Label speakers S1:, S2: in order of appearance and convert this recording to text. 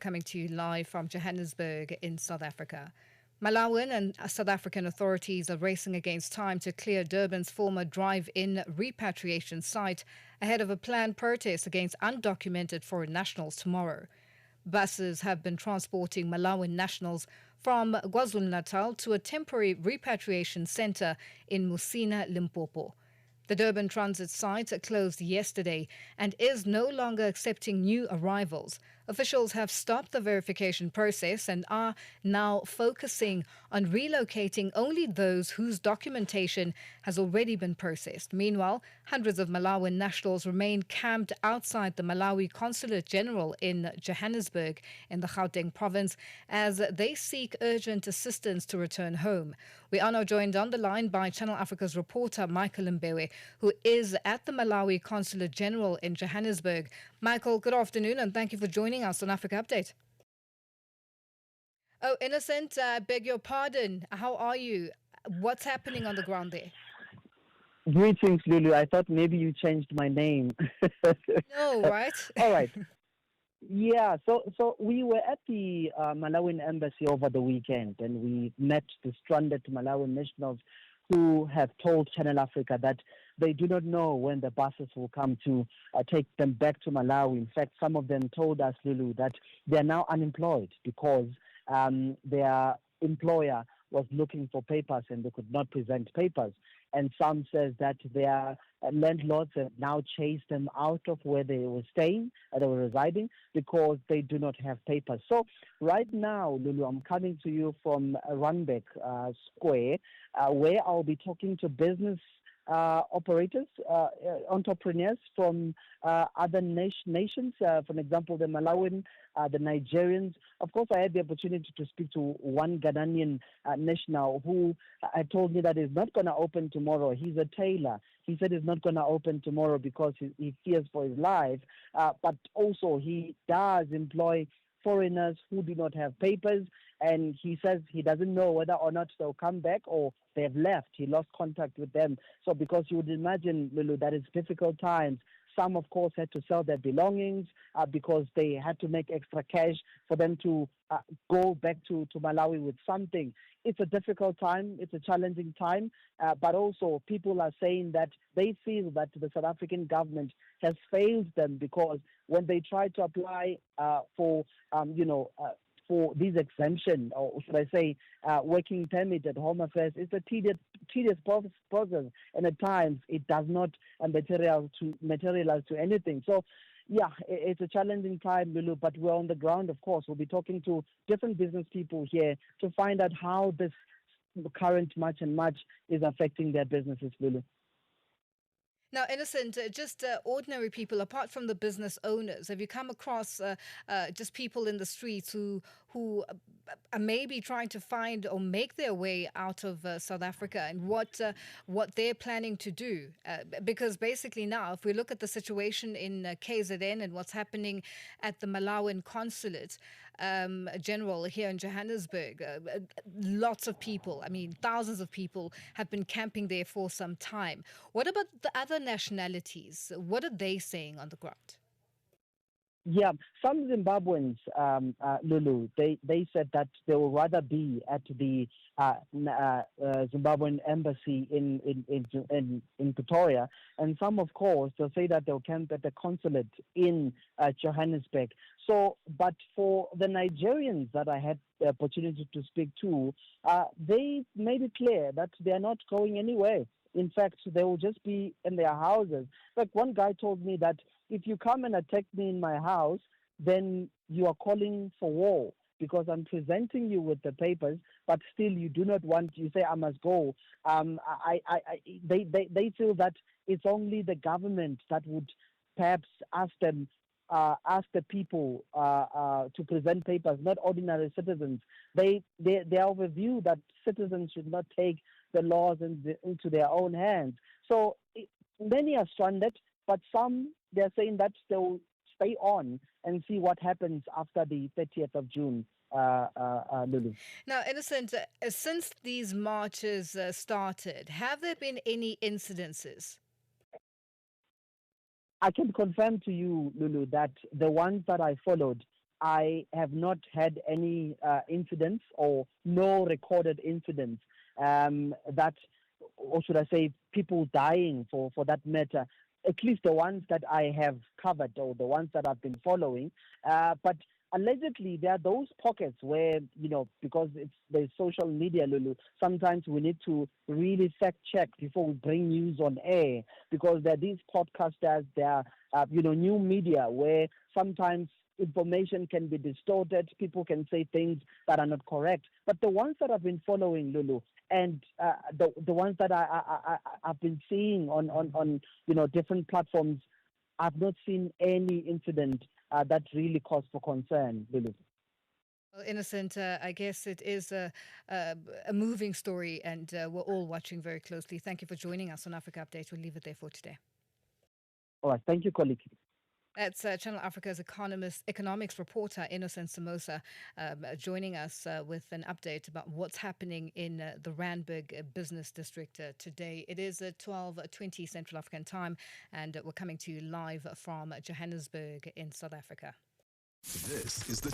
S1: Coming to you live from Johannesburg in South Africa. Malawian and South African authorities are racing against time to clear Durban's former drive-in repatriation site ahead of a planned protest against undocumented foreign nationals tomorrow. Buses have been transporting Malawian nationals from KwaZulu-Natal to a temporary repatriation centre in Musina, Limpopo. The Durban transit site closed yesterday and is no longer accepting new arrivals. Officials have stopped the verification process and are now focusing on relocating only those whose documentation has already been processed. Meanwhile, hundreds of Malawian nationals remain camped outside the Malawi Consulate General in Johannesburg in the Gauteng province as they seek urgent assistance to return home. We are now joined on the line by Channel Africa's reporter Michael Mbewe, who is at the Malawi Consulate General in Johannesburg. Michael, good afternoon and thank you for joining us on Africa Update. Oh, Innocent, beg your pardon. How are you? What's happening on the ground there?
S2: Greetings, Lulu. I thought maybe you changed my name.
S1: No, right?
S2: All right. Yeah, so we were at the Malawian embassy over the weekend and we met the stranded Malawian nationals who have told Channel Africa that they do not know when the buses will come to take them back to Malawi. In fact, some of them told us, Lulu, that they are now unemployed because their employer was looking for papers and they could not present papers. And some says that their landlords have now chased them out of where they were staying, they were residing, because they do not have papers. So right now, Lulu, I'm coming to you from Randburg Square, where I'll be talking to business operators, entrepreneurs from other nations, for example, the Malawian, the Nigerians. Of course, I had the opportunity to speak to one Ghanaian national who told me that he's not going to open tomorrow. He's a tailor. He said he's not going to open tomorrow because he fears for his life. But also he does employ foreigners who do not have papers, and he says he doesn't know whether or not they'll come back or they've left. He lost contact with them. So because you would imagine, Lulu, that it's difficult times. Some, of course, had to sell their belongings because they had to make extra cash for them to go back to Malawi with something. It's a difficult time. It's a challenging time. But also people are saying that they feel that the South African government has failed them because when they try to apply for this exemption, or should I say working permit at Home Affairs, it's a tedious process, and at times it does not materialize to anything. So, yeah, it's a challenging time, Lulu, but we're on the ground, of course. We'll be talking to different business people here to find out how this current March and March is affecting their businesses, Lulu.
S1: Now, Innocent, just ordinary people, apart from the business owners, have you come across just people in the streets who are maybe trying to find or make their way out of South Africa and what they're planning to do? Because basically now, if we look at the situation in KZN and what's happening at the Malawian Consulate General here in Johannesburg, lots of people, thousands of people have been camping there for some time. What about the other nationalities? What are they saying on the ground?
S2: Yeah, some Zimbabweans, Lulu, they said that they will rather be at the Zimbabwean embassy in Pretoria, and some, of course, they'll say that they'll camp at the consulate in Johannesburg. So, but for the Nigerians that I had the opportunity to speak to, they made it clear that they are not going anywhere. In fact, they will just be in their houses. Like one guy told me that if you come and attack me in my house, then you are calling for war because I'm presenting you with the papers, but still you do not want, you say I must go. They feel that it's only the government that would perhaps ask the people to present papers, not ordinary citizens. They are of a view that citizens should not take the laws into their own hands. So many are stranded, but some, they're saying that they'll stay on and see what happens after the 30th of June. Lulu.
S1: Now, Innocent, since these marches started, have there been any incidences?
S2: I can confirm to you, Lulu, that the ones that I followed, I have not had any incidents or no recorded incidents that, or should I say, people dying for that matter, at least the ones that I have covered or the ones that I've been following. But allegedly, there are those pockets where, because there's social media, Lulu, sometimes we need to really fact check before we bring news on air, because there are these podcasters, there are, new media where sometimes information can be distorted. People can say things that are not correct. But the ones that I've been following, Lulu, and the ones that I've been seeing on different platforms, I've not seen any incident that really cause for concern, Lulu.
S1: Well, Innocent, I guess it is a moving story, and we're all watching very closely. Thank you for joining us on Africa Update. We'll leave it there for today.
S2: All right, thank you, colleague.
S1: That's Channel Africa's economics reporter, Innocent Semosa, joining us with an update about what's happening in the Randburg business district today. It is 12:20 Central African time, and we're coming to you live from Johannesburg in South Africa.
S3: This is the